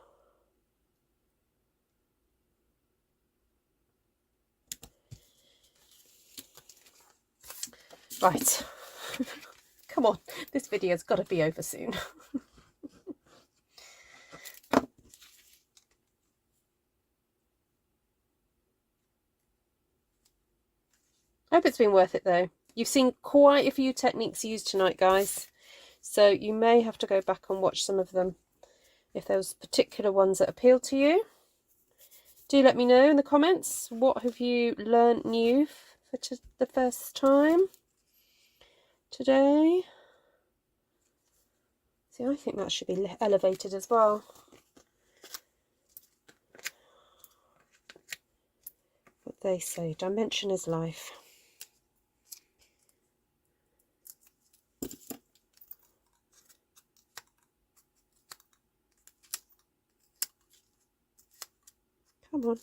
Right. Come on, this video's got to be over soon. I hope it's been worth it though. You've seen quite a few techniques used tonight, guys, so you may have to go back and watch some of them if there was particular ones that appeal to you. Do let me know in the comments, what have you learnt new for the first time today. See, I think that should be elevated as well. What they say, dimension is life. Come on.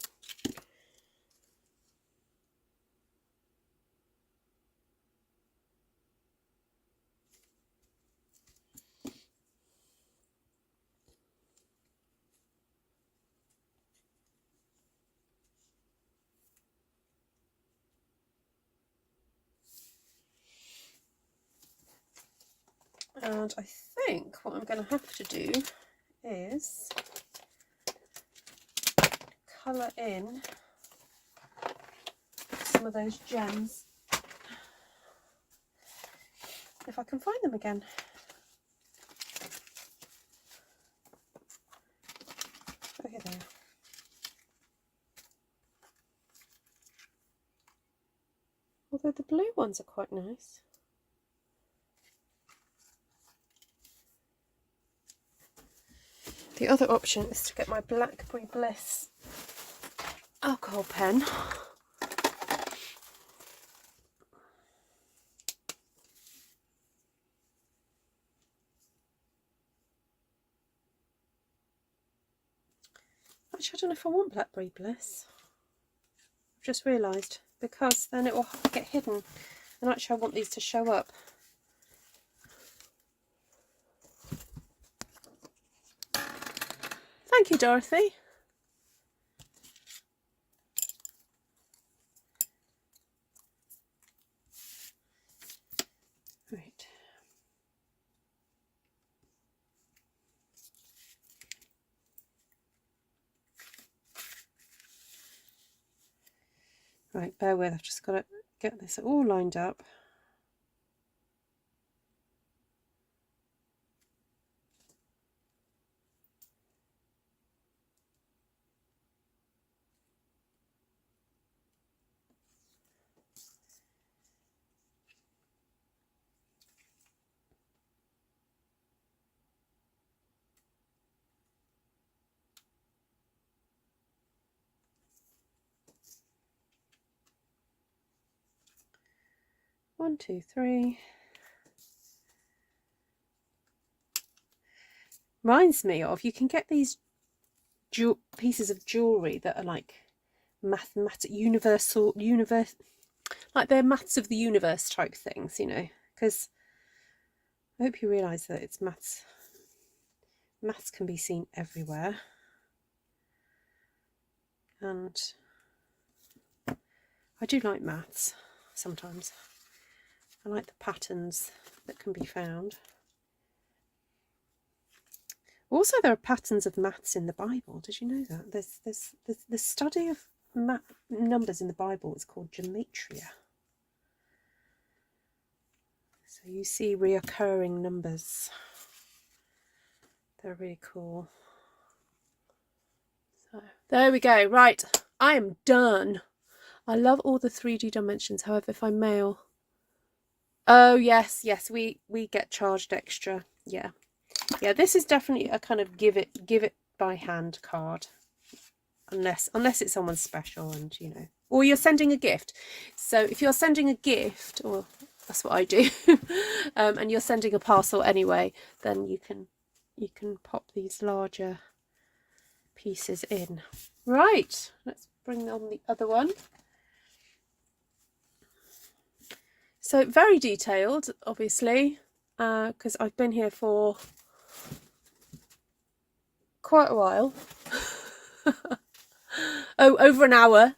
And I think what I'm going to have to do is colour in some of those gems, if I can find them again. Oh, here they are. Although the blue ones are quite nice. The other option is to get my Blackberry Bliss alcohol pen. Actually, I don't know if I want Blackberry Bliss. I've just realised, because then it will get hidden, and actually I want these to show up. Thank you, Dorothy. Right. Right, bear with, I've just got to get this all lined up. One, two, three. Reminds me of, you can get these pieces of jewellery that are like mathematic, like they're maths of the universe type things, you know, because I hope you realise that it's maths. Maths can be seen everywhere. And I do like maths sometimes. I like the patterns that can be found. Also, there are patterns of maths in the Bible. Did you know that? There's the study of numbers in the Bible is called gematria. So you see reoccurring numbers. They're really cool. So there we go. Right, I am done. I love all the 3D dimensions. However, if I mail, oh yes, we get charged extra. Yeah, this is definitely a kind of give it by hand card, unless it's someone special, and you know, or you're sending a gift. So if you're sending a gift, or that's what I do, and you're sending a parcel anyway, then you can pop these larger pieces in. Right, let's bring on the other one. So very detailed, obviously, because I've been here for quite a while. Oh, over an hour,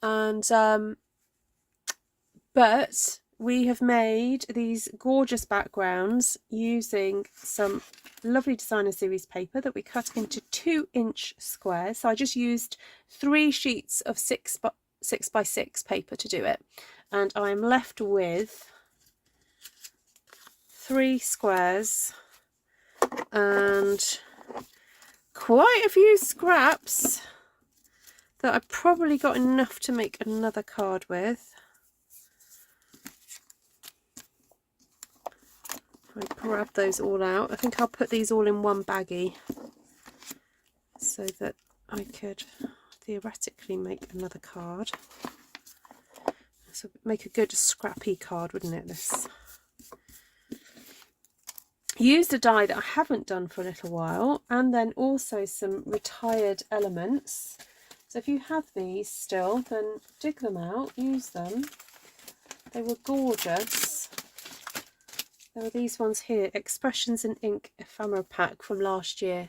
and but we have made these gorgeous backgrounds using some lovely designer series paper that we cut into 2-inch squares. So I just used 3 sheets of 6 by 6 paper to do it, and I'm left with 3 squares and quite a few scraps that I've probably got enough to make another card with. I grab those all out. I think I'll put these all in one baggie so that I could theoretically make another card. This would make a good scrappy card, wouldn't it, this? Used a die that I haven't done for a little while, and then also some retired elements. So if you have these still, then dig them out, use them. They were gorgeous. There are these ones here, Expressions in Ink ephemera pack from last year.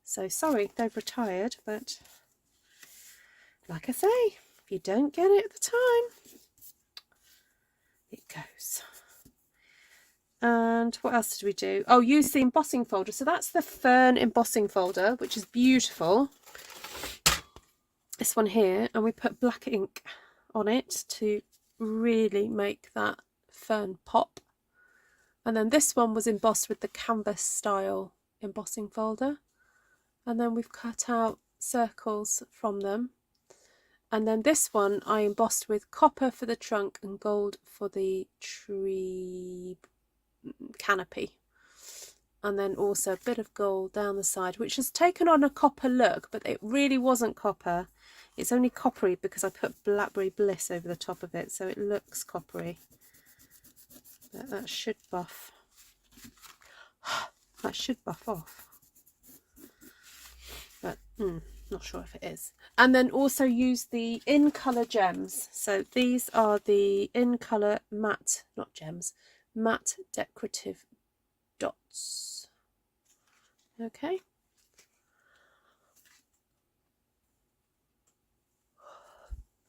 So sorry, they've retired, but like I say, if you don't get it at the time, it goes. And what else did we do? Oh, use the embossing folder. So that's the fern embossing folder, which is beautiful. This one here, and we put black ink on it to really make that fern pop. And then this one was embossed with the canvas style embossing folder. And then we've cut out circles from them. And then this one I embossed with copper for the trunk and gold for the tree canopy. And then also a bit of gold down the side, which has taken on a copper look, but it really wasn't copper. It's only coppery because I put Blackberry Bliss over the top of it, so it looks coppery. But that should buff. That should buff off. But not sure if it is. And then also use the in colour gems. So these are the in colour matte, not gems, matte decorative dots. Okay.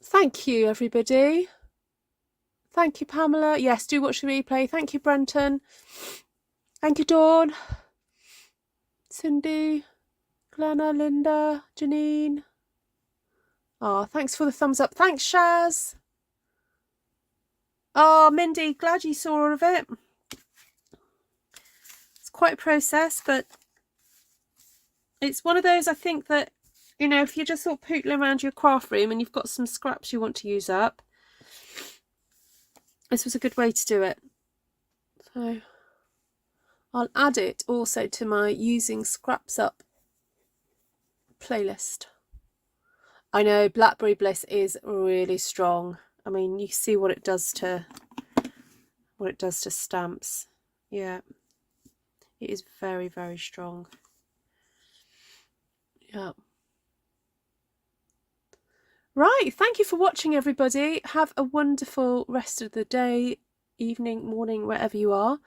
Thank you, everybody. Thank you, Pamela. Yes, do watch the replay. Thank you, Brenton. Thank you, Dawn. Cindy, Glenna, Linda, Janine. Oh, thanks for the thumbs up. Thanks, Shaz. Oh, Mindy, glad you saw all of it. It's quite a process, but it's one of those, I think that, you know, if you're just sort of pootling around your craft room and you've got some scraps you want to use up, this was a good way to do it. So I'll add it also to my using scraps up playlist. I know Blackberry Bliss is really strong. I mean, you see what it does to stamps. Yeah, it is very, very strong. Yeah. Right, thank you for watching, everybody. Have a wonderful rest of the day, evening, morning, wherever you are.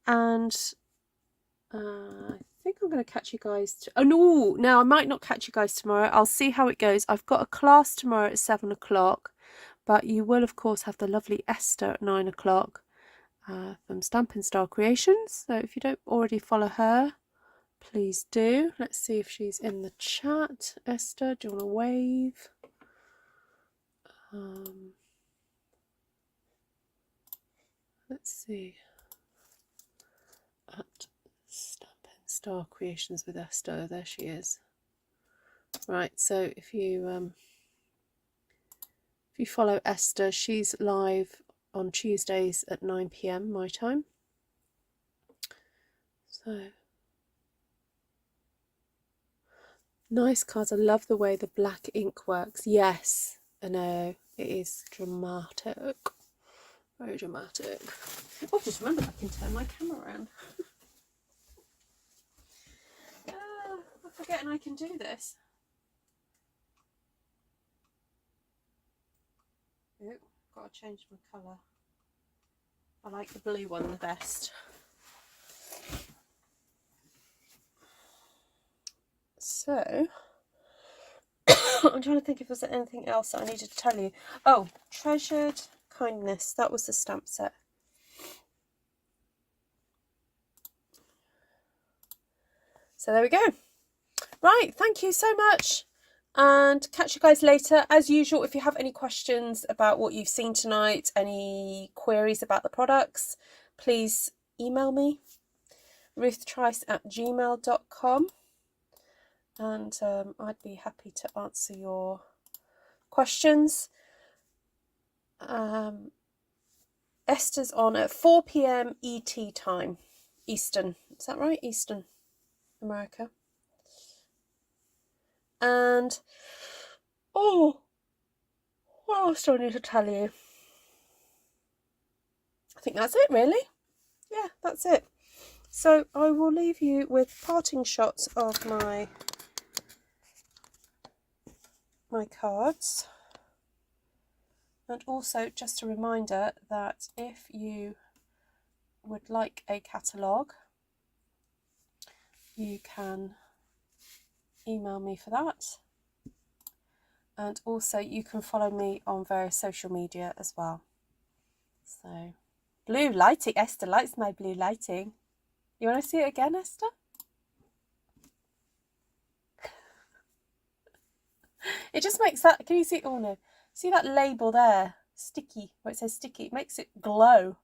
And I think I'm going to catch you guys. Oh no, I might not catch you guys tomorrow. I'll see how it goes. I've got a class tomorrow at 7 o'clock, but you will, of course, have the lovely Esther at 9 o'clock from Stampin' Style Creations. So if you don't already follow her, please do. Let's see if she's in the chat. Esther, do you want to wave? Let's see. At Stampin' Style Creations with Esther. There she is. Right, so if you follow Esther, she's live on Tuesdays at 9 PM my time. So nice cards. I love the way the black ink works. Yes, I know, it is dramatic. Very dramatic. Oh, just remembered I can turn my camera around. I'm forgetting I can do this. Oh, got to change my colour. I like the blue one the best. So, I'm trying to think if there's anything else that I needed to tell you. Oh, Treasured Kindness. That was the stamp set. So there we go. Right, thank you so much. And catch you guys later. As usual, if you have any questions about what you've seen tonight, any queries about the products, please email me, ruthtrice@gmail.com. And I'd be happy to answer your questions. Esther's on at 4 PM ET time, Eastern. Is that right? Eastern America. And oh, what else do I need to tell you? I think that's it, really. Yeah, that's it. So I will leave you with parting shots of my cards. And also just a reminder that if you would like a catalogue, you can email me for that. And also you can follow me on various social media as well. So Blue lighting. Esther likes my blue lighting. You want to see it again, Esther? It just makes that, can you see, oh no, see that label there, sticky, where it says sticky, it makes it glow.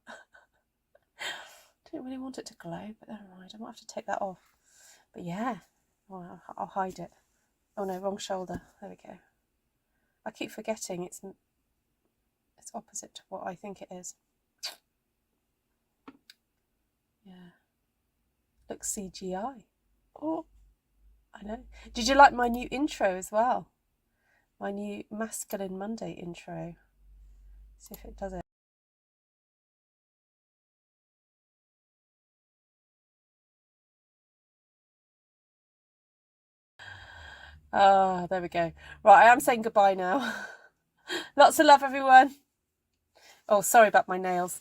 I don't really want it to glow, but never mind, I might have to take that off. But yeah, well, I'll hide it. Oh no, wrong shoulder, there we go. I keep forgetting it's opposite to what I think it is. Yeah, looks CGI. Oh, I know. Did you like my new intro as well? My new Masculine Monday intro. See if it does it. Ah, there we go. Right, I am saying goodbye now. Lots of love, everyone. Oh, sorry about my nails.